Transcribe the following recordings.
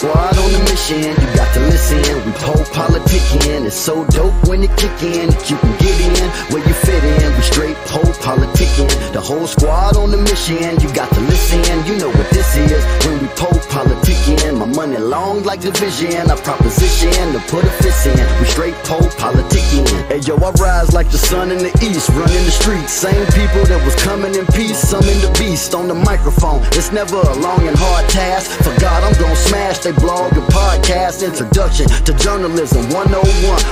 squad on the mission, you got to listen. We PoPolitickin, it's so dope when it kick in. You can get in where you fit in. We straight PoPolitickin, the whole squad on the mission, you got to listen. You know what this is when we PoPolitickin. My money long like division, I proposition to put a fist in. We straight PoPolitickin. Hey yo, I rise like the sun in the east, running the streets. Same people that was coming in peace, some in the beast on the microphone. It's never a long and hard task. For God, I'm gon' smash they blog and podcast. Introduction to journalism 101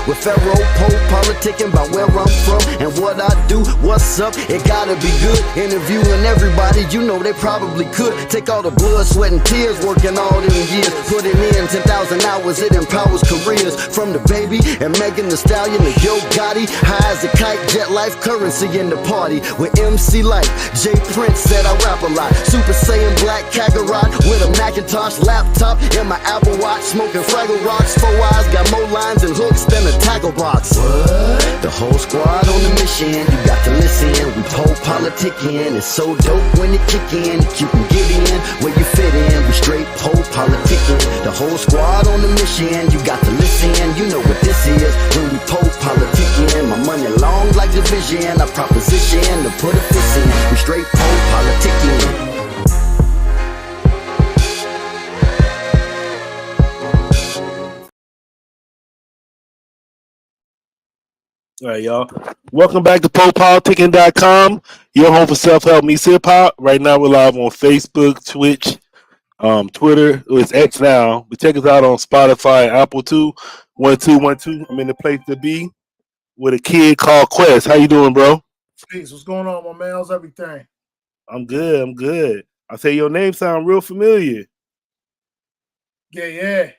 with Pharaoh PoPolitickin, about where I'm from and what I do. What's up? It gotta be good. Interviewing everybody, you know they probably could. Take all the blood, sweat, and tears, working all them years. Putting in 10,000 hours, it empowers careers. From the Baby and Megan Thee Stallion to Yo Gotti. High as a kite, jet life, currency in the party. With MC Light, J Prince said I rap a lot. Super Saiyan Black Kakarot with a Macintosh laptop and my Apple Watch. Smoking Fraggle Rocks, 4 eyes, got more lines and hooks than a tackle box. What? The whole squad on the mission, you got to listen. We PoPolitickin, it's so dope when it kick in. You can get in where you fit in. We straight PoPolitickin, the whole squad on the mission, you got to listen. You know what this is when we PoPolitickin. My money long like division, I proposition to put a fist in. We straight PoPolitickin. All right, y'all. Welcome back to PoPolitickin.com, your home for self-help meets hip-hop. Right now, we're live on Facebook, Twitch, Twitter. It's X now. But check us out on Spotify, Apple too. 1212. I'm in the place to be with a kid called Quest. How you doing, bro? Peace. What's going on, my man? How's everything? I'm good. I say your name sound real familiar. Yeah.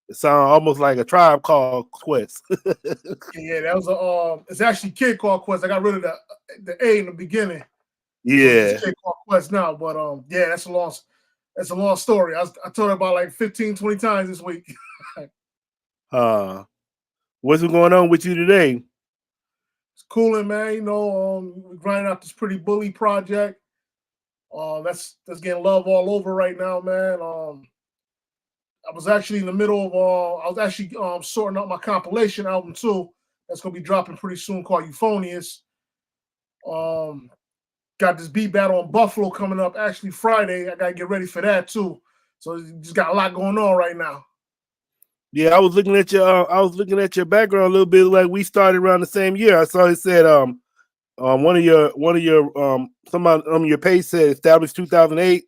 It sounds almost like a tribe called Quest. Yeah, that was it's actually Kid Called Quest. I got rid of the A in the beginning. Yeah. It's Kid Called Quest now, but yeah, that's a long story. I told it about like 15, 20 times this week. What's going on with you today? It's cooling, man. You know, we're grinding out this Pretty Bully project. That's getting love all over right now, man. I was actually in the middle of sorting out my compilation album too. That's gonna be dropping pretty soon called Euphonious. Got this beat battle on Buffalo coming up actually Friday. I gotta get ready for that too. So just got a lot going on right now. Yeah, I was looking at your background a little bit. Like we started around the same year. I saw it said one of your somebody on your page said established 2008.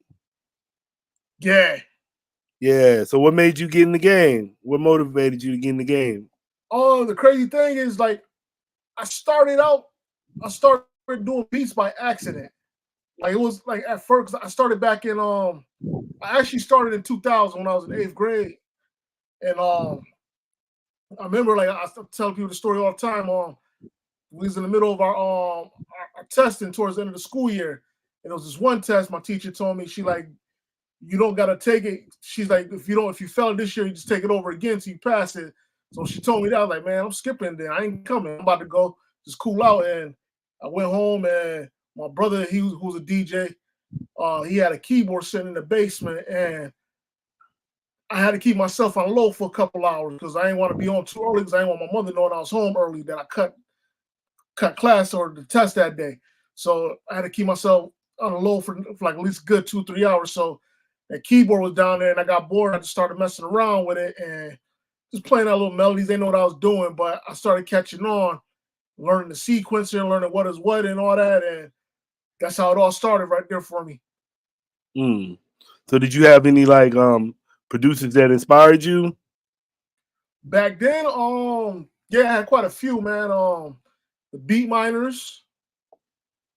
Yeah. So what made you get in the game? What motivated you to get in the game? Oh, the crazy thing is, like, I started doing beats by accident. Like, it was like at first I started back in I actually started in 2000 when I was in 8th grade. And I remember, like, I tell people the story all the time. We was in the middle of our testing towards the end of the school year. And there was this one test my teacher told me, she like, you don't gotta take it. She's like, if you fail it this year, you just take it over again till you pass it. So she told me that. I was like, man, I'm skipping then. I ain't coming. I'm about to go just cool out. And I went home, and my brother, who was a DJ, he had a keyboard sitting in the basement, and I had to keep myself on low for a couple hours because I didn't want to be on too early because I didn't want my mother knowing I was home early that I cut class or the test that day. So I had to keep myself on the low for like at least a good 2-3 hours. So that keyboard was down there, and I got bored. I just started messing around with it and just playing out little melodies. They know what I was doing, but I started catching on, learning the sequencer, learning what is what and all that, and that's how it all started right there for me. So did you have any like producers that inspired you? Back then, yeah, I had quite a few, man. The Beat Miners,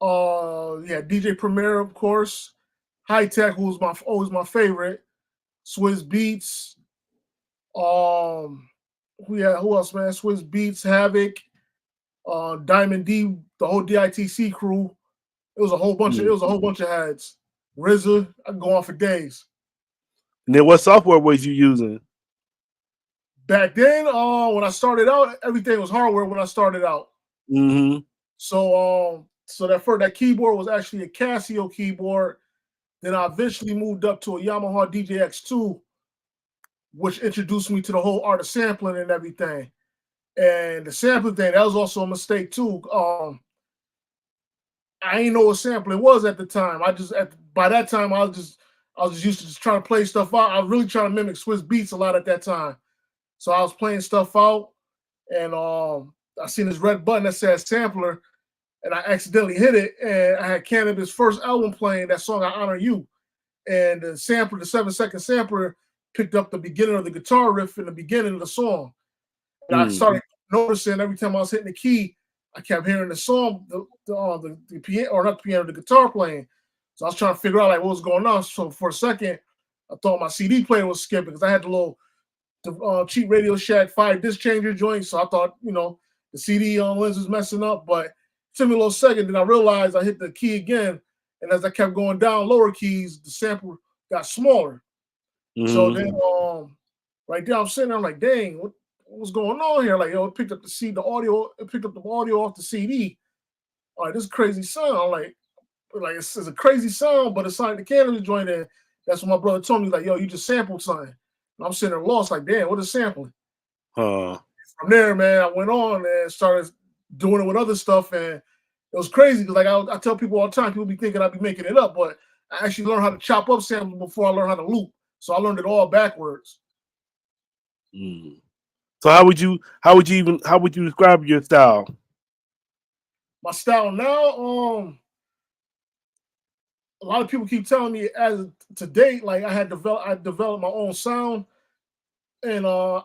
DJ Premier, of course. High Tech, who was always my favorite. Swizz Beats. Who else, man? Swizz Beats, Havoc, Diamond D, the whole DITC crew. It was a whole bunch of heads. RZA, I can go on for days. And then what software was you using? Back then, when I started out, everything was hardware when I started out. Mm-hmm. So that keyboard was actually a Casio keyboard. Then I eventually moved up to a Yamaha DJX2. which introduced me to the whole art of sampling and everything. And the sampling thing, that was also a mistake too. I ain't know what sampling was at the time. By that time I was just used to just trying to play stuff out. I was really trying to mimic Swiss beats a lot at that time. So I was playing stuff out, and I seen this red button that said sampler, and I accidentally hit it, and I had Cannabis' first album playing, that song I Honor You. And the sampler, the 7-second sampler, picked up the beginning of the guitar riff in the beginning of the song. And I started noticing every time I was hitting the key, I kept hearing the song, the piano, or not the piano, the guitar playing. So I was trying to figure out like what was going on. So for a second, I thought my CD player was skipping because I had the cheap Radio Shack 5-disc changer joint. So I thought, the CD lens was messing up. But it took me a little second. Then I realized I hit the key again. And as I kept going down lower keys, the sample got smaller. So then right there, I'm sitting there, I'm like, dang, what's going on here? Like, it picked up the audio off the CD. All right, this is crazy sound. I'm like it's a crazy sound, but it's like the Cannabis joint in. That's what my brother told me, like, yo, you just sampled something. And I'm sitting there lost, like, damn, what is sampling? From there, man, I went on and started doing it with other stuff, and it was crazy because, like, I tell people all the time, people be thinking I'd be making it up, but I actually learned how to chop up samples before I learned how to loop. So I learned it all backwards. So how would you describe your style? My style now, a lot of people keep telling me as to date, like I developed my own sound, and I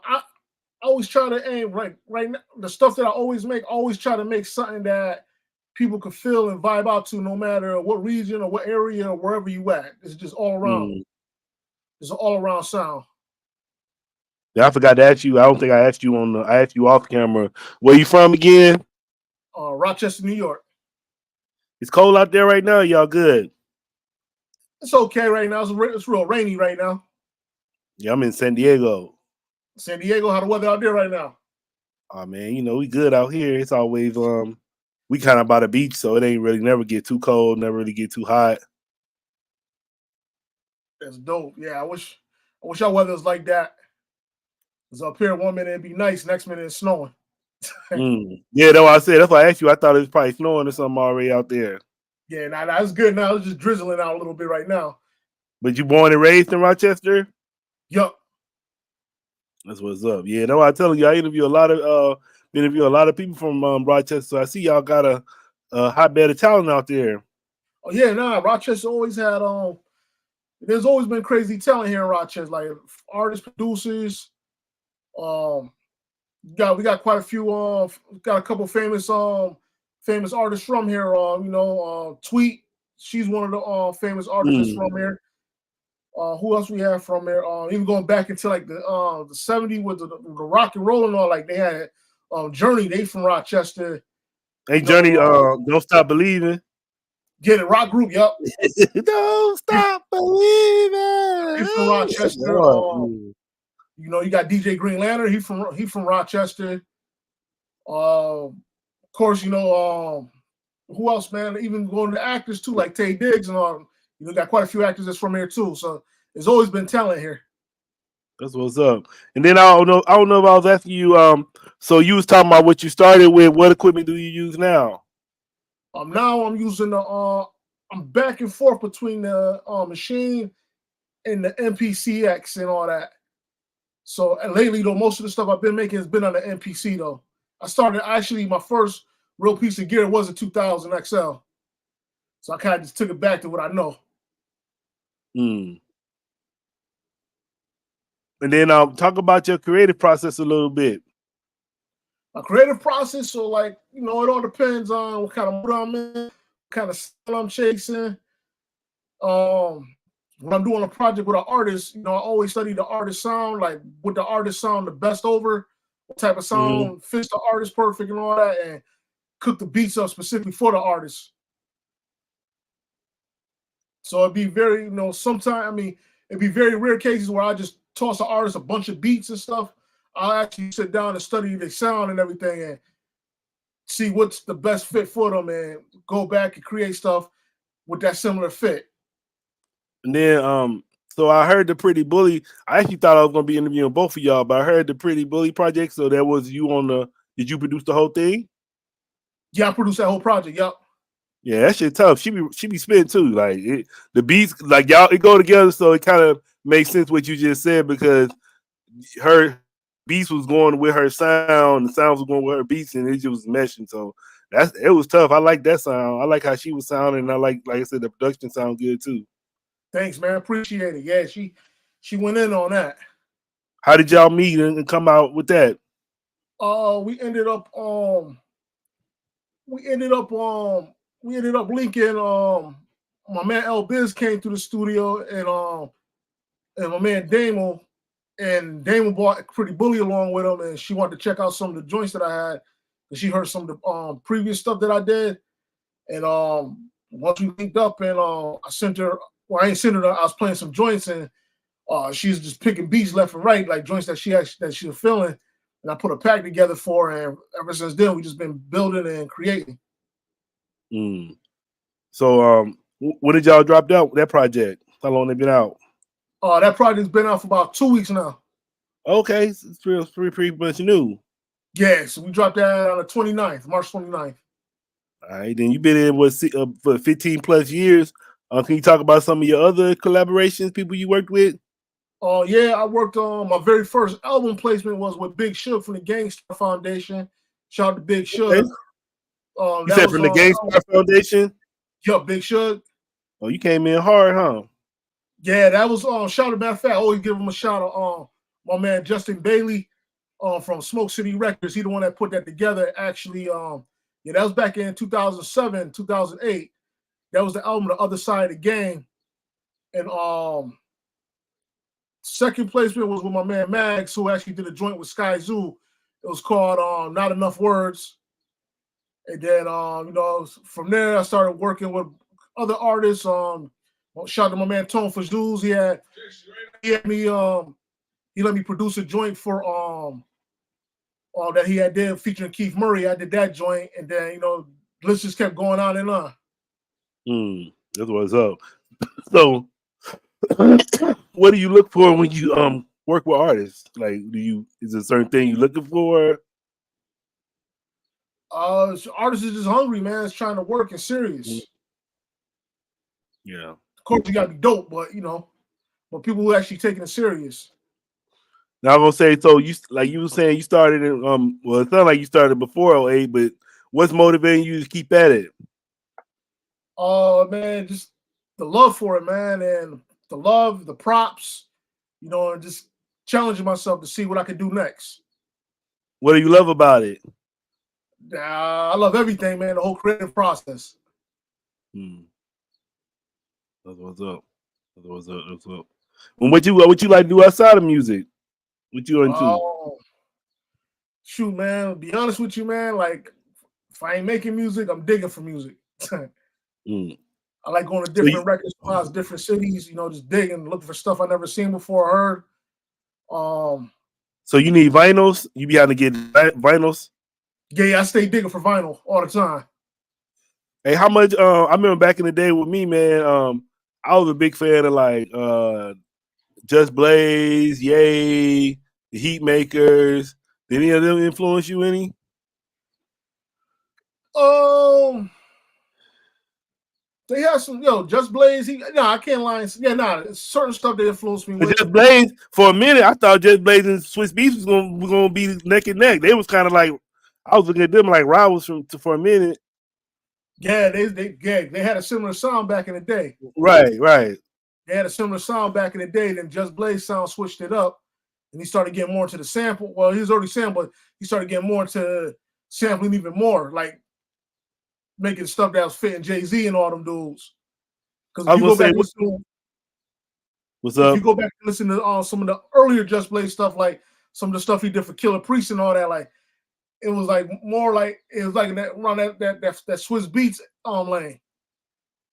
always try to aim right now. The stuff that I always try to make something that people can feel and vibe out to, no matter what region or what area or wherever you at. It's just all around. It's an all around sound. Yeah, I forgot to ask you. I don't think I asked you I asked you off camera. Where you from again? Rochester, New York. It's cold out there right now. Y'all good? It's okay right now. It's real rainy right now. Yeah, I'm in San Diego. San Diego, how the weather out there right now? Oh man, we good out here. It's always we kind of by the beach, so it ain't really never get too cold, never really get too hot. That's dope. Yeah, I wish our weather was like that. Cause up here, 1 minute it'd be nice, next minute it's snowing. Yeah, that's what I said. That's why I asked you. I thought it was probably snowing or something already out there. Yeah, nah, it's good now. It's just drizzling out a little bit right now. But you born and raised in Rochester? Yup. That's what's up. Yeah, that's why I tell you. I interview a lot of people from Rochester. So I see y'all got a hotbed of talent out there. Oh yeah, nah. Rochester always had there's always been crazy talent here in Rochester, like artists, producers. We got quite a few. Got a couple famous artists from here. Tweet. She's one of the famous artists from here. Who else we have from there? Even going back into like the 70s with the rock and roll and all. Like they had Journey. They from Rochester. Hey Journey, Don't Stop Believing. Get it, rock group. Yep. Don't stop believing. He's from Rochester. You got DJ Green Lantern. He from Rochester. Of course, who else, man? Even going to actors too, like Tay Diggs and all. Got quite a few actors that's from here too. So there's always been talent here. That's what's up. And then I don't know if I was asking you. So you was talking about what you started with. What equipment do you use now? Now I'm using I'm back and forth between the machine and the MPCX and all that. So, and lately though, most of the stuff I've been making has been on the MPC though. My first real piece of gear was a 2000 XL. So I kind of just took it back to what I know. And then talk about your creative process a little bit. My creative process, so it all depends on what kind of mood I'm in, what kind of style I'm chasing. When I'm doing a project with an artist, I always study the artist sound, like what the artist sound the best over, what type of sound fits the artist perfect and all that, and cook the beats up specifically for the artist. So it'd be very, it'd be very rare cases where I just toss an artist a bunch of beats and stuff. I'll actually sit down and study the sound and everything and see what's the best fit for them and go back and create stuff with that similar fit. And then So I heard the Pretty Bully. I actually thought I was gonna be interviewing both of y'all, but I heard the Pretty Bully project. So that was you on the. Did you produce the whole thing? Yeah, I produced that whole project. Yep. Yeah, that shit tough. She be spitting too. Like the beats, like y'all, it go together. So it kind of makes sense what you just said because her beats was going with her sound, the sounds was going with her beats, and it just was meshing. So it was tough. I like that sound. I like how she was sounding. And I like I said, the production sound good too. Thanks, man. Appreciate it. Yeah, she went in on that. How did y'all meet and come out with that? We ended up linking. My man L Biz came to the studio, and my man Damo, and Damo brought Pretty Bully along with him, and she wanted to check out some of the joints that I had, and she heard some of the previous stuff that I did, and once we linked up, and I sent her. Well, I ain't sent her. I was playing some joints, and she's just picking beats left and right, like joints that she was feeling, and I put a pack together for her. And ever since then, we just been building and creating. So, when did y'all drop out that project? How long they been out? That project's been out for about 2 weeks now. Okay, it's pretty much new. Yeah, so we dropped that on the 29th, March 29th. All right, then you've been in for 15 plus years. Can you talk about some of your other collaborations, people you worked with? Yeah, I worked on my very first album placement was with Big Shug from the Gangstar Foundation. Shout out to Big Shug. Okay. You said from the Gangstar Foundation? Yup, Big Shug. Oh, you came in hard, huh? Yeah, that was shout out. Matter of fact, I always give him a shout out. My man Justin Bailey, from Smoke City Records. He the one that put that together. Actually, yeah, that was back in 2007, 2008. That was the album The Other Side of the Game. And second placement was with my man Mags, who actually did a joint with Sky Zoo. It was called Not Enough Words. And then from there I started working with other artists. Shout out to my man Tone for Zoos. He let me produce a joint for that he had did featuring Keith Murray. I did that joint, and then the list just kept going on and on. That's what's up. So what do you look for when you work with artists? Like, is there a certain thing you're looking for? Artists is just hungry, man. It's trying to work and serious. Yeah. Of course, you gotta be dope, but but people who actually taking it serious. Now I'm gonna say, so you were saying you started in well, it sounded like you started before 08, but what's motivating you to keep at it? Man, just the love for it, man, and the love, the props, and just challenging myself to see what I can do next. What do you love about it? I love everything, man. The whole creative process. That's what's up. That's what's up. And what you like to do outside of music? What you into? Shoot, man. To be honest with you, man. Like, if I ain't making music, I'm digging for music. I like going to different record spots, different cities. Just digging, looking for stuff I never seen before or heard. So you need vinyls? You be having to get vinyls? Yeah, I stay digging for vinyl all the time. Hey, how much? I remember back in the day with me, man. I was a big fan of like Just Blaze, Yay, the Heat Makers. Did any of them influence you any? They have some, Just Blaze. I can't lie. Yeah, certain stuff that influenced me. Just Blaze, for a minute, I thought Just Blaze and Swiss Beats was gonna be neck and neck. They was kind of like, I was looking at them like rivals for a minute. Yeah, they had a similar sound back in the day. Right. They had a similar sound back in the day. Then Just Blaze sound switched it up, and he started getting more into the sample. Well, he was already sampled. He started getting more into sampling even more, like making stuff that was fitting Jay-Z and all them dudes. Because if you go back and listen, what's up? If you go back and listen to some of the earlier Just Blaze stuff, like some of the stuff he did for Killer Priest and all that, like it was like more like it was like around that Swiss Beats lane.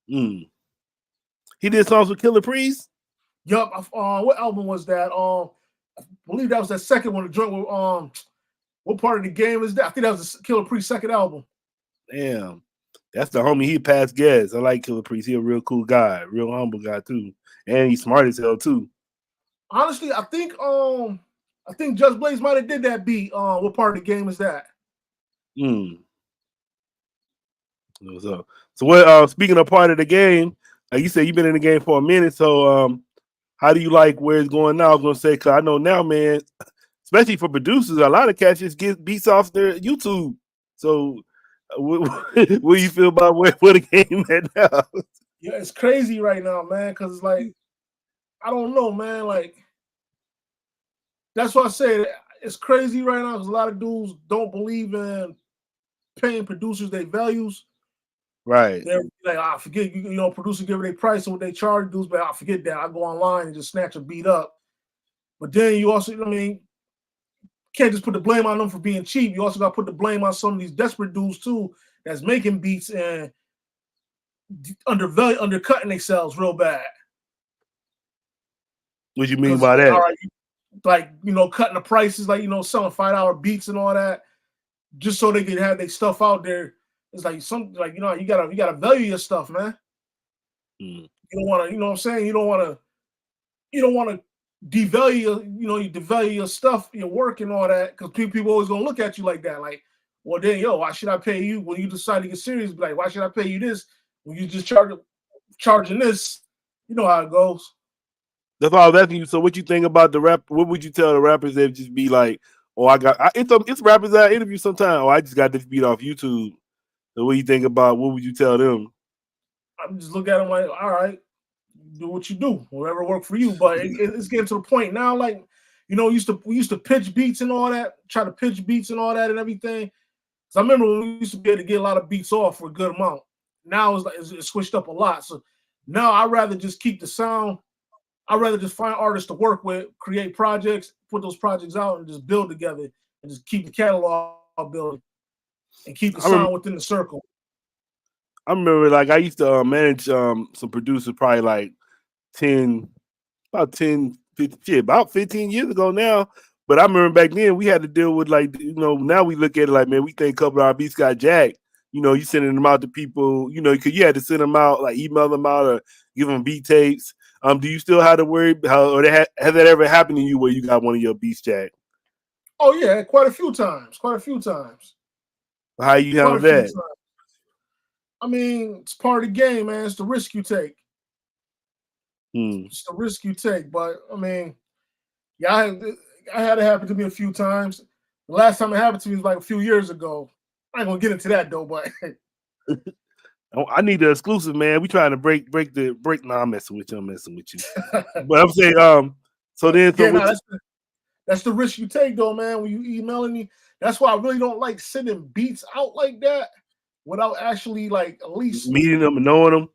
He did songs with Killer Priest. Yup. What album was that? I believe that was that second one. The joint with what part of the game is that? I think that was the Killer Priest second album. Damn. That's the homie. He passed gas. I like Killer Priest. He a real cool guy, real humble guy too, and he's smart as hell too. Honestly, I think Just Blaze might have did that beat. What part of the game is that? So what? Speaking of part of the game, like you said, you've been in the game for a minute. So how do you like where it's going now? I was gonna say, cause I know now, man, especially for producers, a lot of cats just get beats off their YouTube. So what do you feel about where the game at now? Yeah, it's crazy right now, man. Cause it's like, I don't know, man. Like, that's what I said. It's crazy right now because a lot of dudes don't believe in paying producers their values. Right. They're like, I forget, you know, producers give their price and what they charge dudes, but I forget that. I go online and just snatch a beat up. But then you also, I mean, can't just put the blame on them for being cheap. You also got to put the blame on some of these desperate dudes too that's making beats and undercutting themselves real bad. What you mean by that? All right, like, you know, cutting the prices, like, you know, selling $5 beats and all that, just so they can have their stuff out there. It's like some, like, you know, you gotta value your stuff, man. You don't want to, you know what I'm saying? You don't want to devalue, you know, you devalue your stuff, your work and all that, because people always gonna look at you like that. Like, well, then, yo, why should I pay you when you decide to get serious? Like, why should I pay you this when you just charging this? You know how it goes. That's all I was asking you. So what you think about the rap? What would you tell the rappers that just be like, oh, it's rappers that I interview sometimes. Oh, I just got this beat off YouTube. So what do you think about, what would you tell them? I just look at them like, all right, do what you do, whatever worked for you. But it's getting to the point now, like, you know, we used to pitch beats and all that, try to pitch beats and all that and everything. So I remember when we used to be able to get a lot of beats off for a good amount. Now it's switched up a lot. So now I'd rather just keep the sound. I'd rather just find artists to work with, create projects, put those projects out, and just build together and just keep the catalog building and keep the sound within the circle. I remember, like, I used to manage some producers probably like about 15 years ago now. But I remember back then we had to deal with, like, you know, now we look at it like, man, we think a couple of our beats got jacked. You know, you sending them out to people, you know, because you had to send them out, like email them out or give them beat tapes. Do you still have to worry or has that ever happened to you where you got one of your beats jacked? Oh yeah, quite a few times. How you handle that? I mean, it's part of the game, man. It's the risk you take. It's the risk you take. But I mean, yeah, I had it happen to me a few times. The last time it happened to me was like a few years ago. I ain't gonna get into that though, but I need the exclusive, man. We trying to break. No, I'm messing with you. But I'm saying, so then, so yeah, that's the risk you take, though, man. When you emailing me, that's why I really don't like sending beats out like that without actually, like, at least meeting them and knowing them,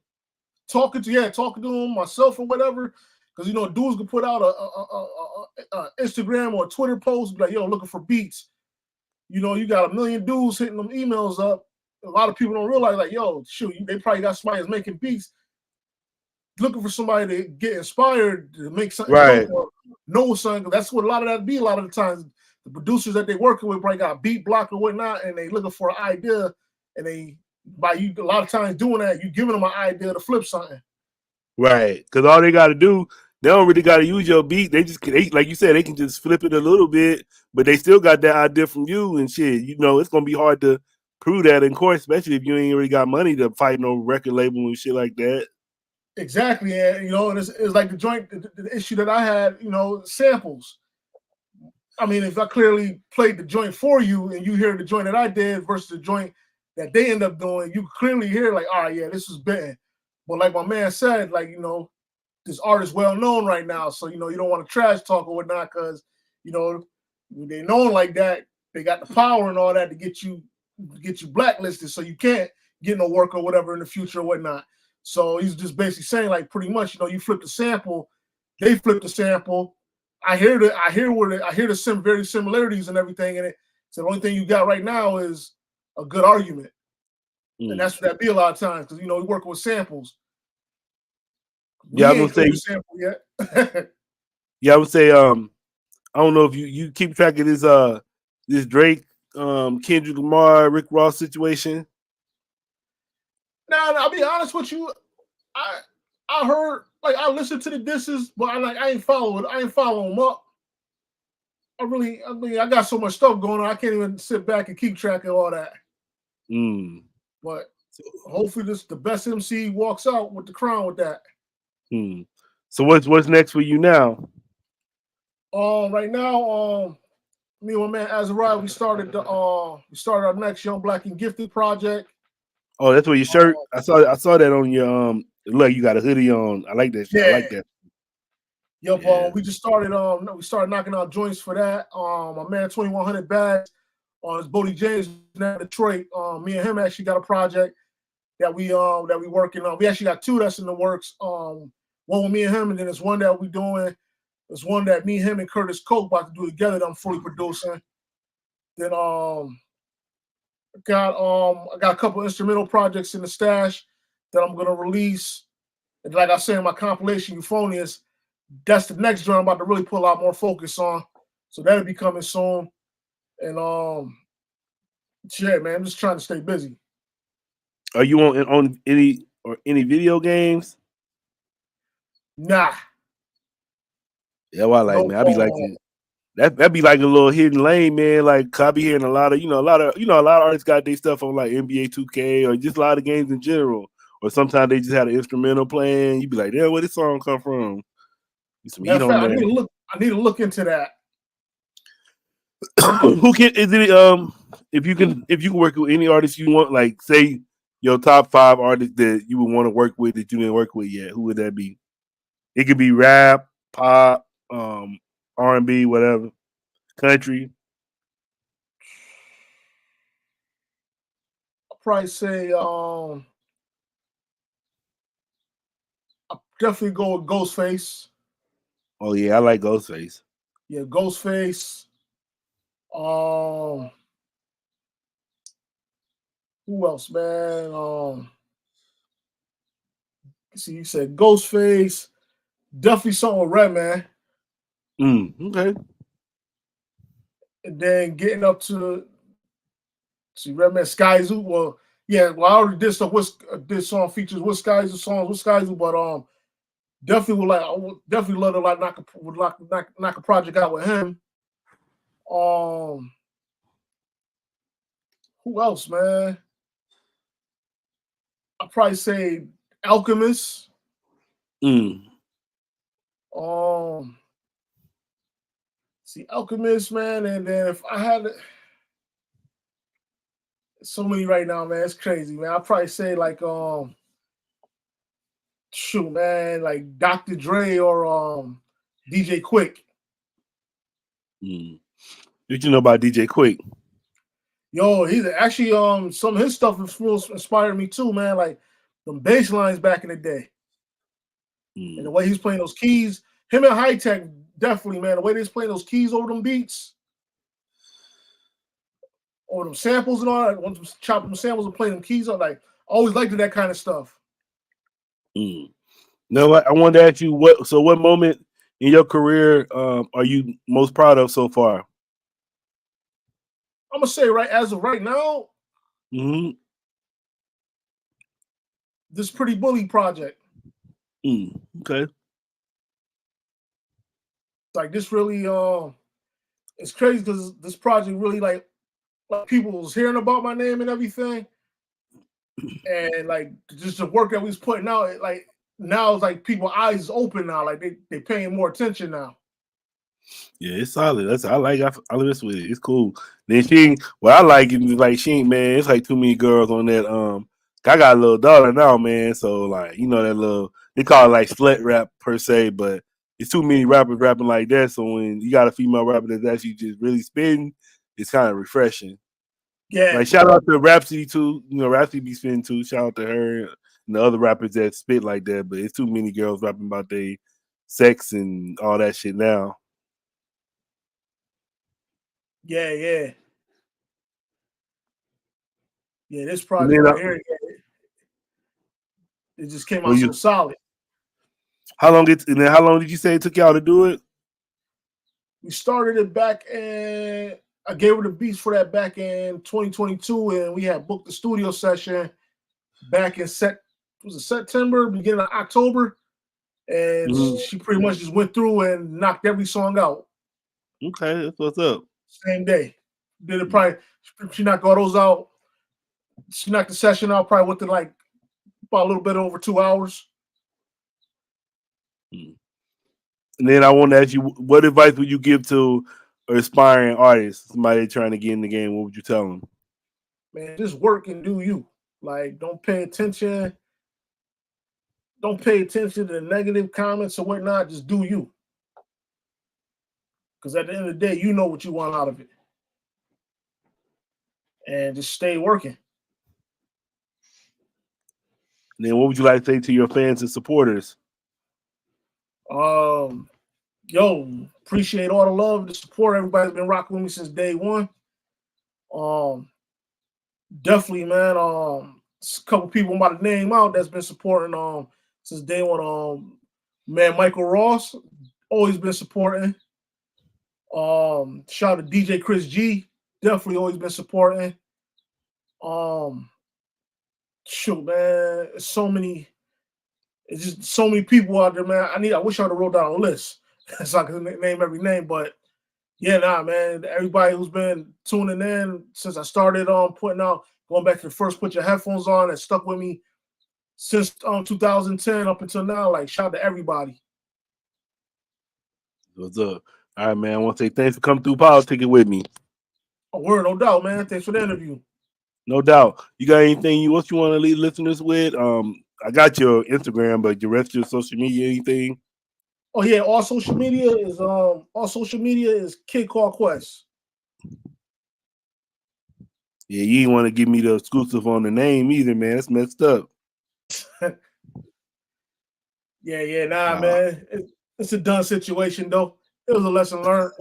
talking to them myself or whatever. Because, you know, dudes can put out a Instagram or a Twitter post, be like, yo, looking for beats. You know, you got a million dudes hitting them emails up. A lot of people don't realize, like, yo, shoot, they probably got somebody that's making beats, looking for somebody to get inspired to make something, right? Or know something. That's what a lot of that be. A lot of the times, the producers that they working with probably got a beat block or whatnot, and they looking for an idea, and they, by you a lot of times doing that, you giving them an idea to flip something. Right, because all they got to do, they don't really got to use your beat. Like you said, they can just flip it a little bit, but they still got that idea from you and shit. You know, it's gonna be hard to prove that in court, especially if you ain't really got money to fight no record label and shit like that. Exactly, and you know, and it's like the issue that I had. You know, samples. I mean, if I clearly played the joint for you and you hear the joint that I did versus the joint that they end up doing, you clearly hear, like, all right, yeah, this is bad. But like my man said, like, you know, this artist well known right now, so, you know, you don't want to trash talk or whatnot, because, you know, when they known like that, they got the power and all that to get you blacklisted, so you can't get no work or whatever in the future or whatnot. So he's just basically saying, like, pretty much, you know, you flip the sample, they flip the sample. I hear the very similarities and everything in it. So the only thing you got right now is a good argument. And that's what that be a lot of times, because, you know, we working with samples. Yeah, I would say sample yet. Yeah, I would say I don't know if you keep track of this Drake, Kendrick Lamar, Rick Ross situation. Now, I'll be honest with you. I heard, like, I listened to the disses, but I ain't follow it. I ain't follow them up. I mean, I got so much stuff going on. I can't even sit back and keep track of all that. But hopefully, the best MC walks out with the crown with that. So what's next for you now? Right now, me and my man Azariah, we started our next Young Black and Gifted project. Oh, that's what your shirt. I saw that on your look. You got a hoodie on. I like that. Yeah. I like that. Yep. Yeah. We just started. We started knocking out joints for that. My man 2100 Bags on his Bodie James now in Detroit. Me and him actually got a project that we working on. We actually got two that's in the works. One with me and him, and then there's one that we doing. There's one that me, him, and Curtis Coke about to do together that I'm fully producing. Then I got a couple instrumental projects in the stash that I'm gonna release. And like I said in my compilation, Euphonious, that's the next joint I'm about to really put a lot more focus on. So that'll be coming soon. And yeah, man, I'm just trying to stay busy. Are you on any video games? Nah. Yeah, well, I like, man. I be like that be like a little hidden lane, man. Like I be hearing a lot of artists got their stuff on like NBA 2K or just a lot of games in general. Or sometimes they just had an instrumental playing. You be like, yeah, where this song come from? Some heat on I need to look into that. Who can is it? If you can work with any artist you want, like say your top 5 artists that you would want to work with that you didn't work with yet, who would that be? It could be rap, pop, R&B, whatever, country. I'll probably say I'll definitely go with Ghostface. Oh yeah, I like Ghostface. Yeah, Ghostface. Who else, man? See, you said Ghostface. Definitely something with Redman. Okay. And then getting up to Redman Sky Zoo. Well, yeah, I already did stuff with this song features with Sky Zoo songs with Sky Zoo, but definitely I would definitely love to knock a project out with him. Who else, man? I'd probably say Alchemist. See Alchemist, man, and then if I had so many right now, man, it's crazy, man. I'd probably say like shoot, man, like Dr. Dre or DJ Quick. Did you know about DJ Quick? Yo, he's actually some of his stuff inspired me too, man. Like them bass lines back in the day. And the way he's playing those keys, him and High Tech, definitely, man. The way they's playing those keys over them beats, over them samples and all that, once chopping them samples and playing them keys, I always liked that kind of stuff. No, I wanted to ask you what moment in your career are you most proud of so far? I'm gonna say as of right now, this Pretty Bully project. Okay. Like this really it's crazy because this project really like people was hearing about my name and everything. And like just the work that we was putting out, now it's like people's eyes is open now. Like they paying more attention now. Yeah, it's solid. I live with it. It's cool. Then what I like is like man, it's like too many girls on that. I got a little daughter now, man. So like, that little, they call it like slut rap per se, but it's too many rappers rapping like that. So when you got a female rapper that's actually just really spitting, it's kind of refreshing. Yeah. Like shout out to Rhapsody too. Rhapsody be spitting too. Shout out to her and the other rappers that spit like that. But it's too many girls rapping about their sex and all that shit now. Yeah. This project right here, it just came out so solid. How long did you say it took y'all to do it? We started it back in, I gave her the beats for that back in 2022, and we had booked the studio session back in September, beginning of October, and she pretty much just went through and knocked every song out. Okay, that's what's up. Same day. Did it probably, she knocked all those out. She knocked the session out probably within like about a little bit over 2 hours. And then I want to ask you, what advice would you give to an aspiring artist, somebody trying to get in the game? What would you tell them? Man, just work and do you. Like, don't pay attention. Don't pay attention to the negative comments or whatnot. Just do you. Because at the end of the day, you know what you want out of it. And just stay working. And then what would you like to say to your fans and supporters? Yo, appreciate all the love and the support. Everybody's been rocking with me since day one. Definitely, man. A couple people I'm about to name out that's been supporting since day one. Man, Michael Ross, always been supporting. Shout out to DJ Chris G, definitely always been supporting. Shoot, man, it's just so many people out there, man. I wish I would have wrote down a list so I could name every name, but yeah, man. Everybody who's been tuning in since I started going back to the first Put Your Headphones On and stuck with me since 2010 up until now. Like, shout out to everybody. What's up? All right, man. I want to say thanks for coming through Politickin with me. A word, no doubt, man. Thanks for the interview. No doubt. You got anything what you want to leave listeners with? I got your Instagram, but the rest of your social media, anything? Oh yeah, all social media is Kid Call Quest. Yeah, you didn't want to give me the exclusive on the name either, man. That's messed up. Man. It's a done situation though. It was a lesson learned.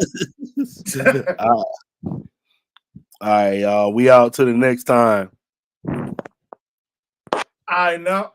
All right, y'all. We out till the next time. I know.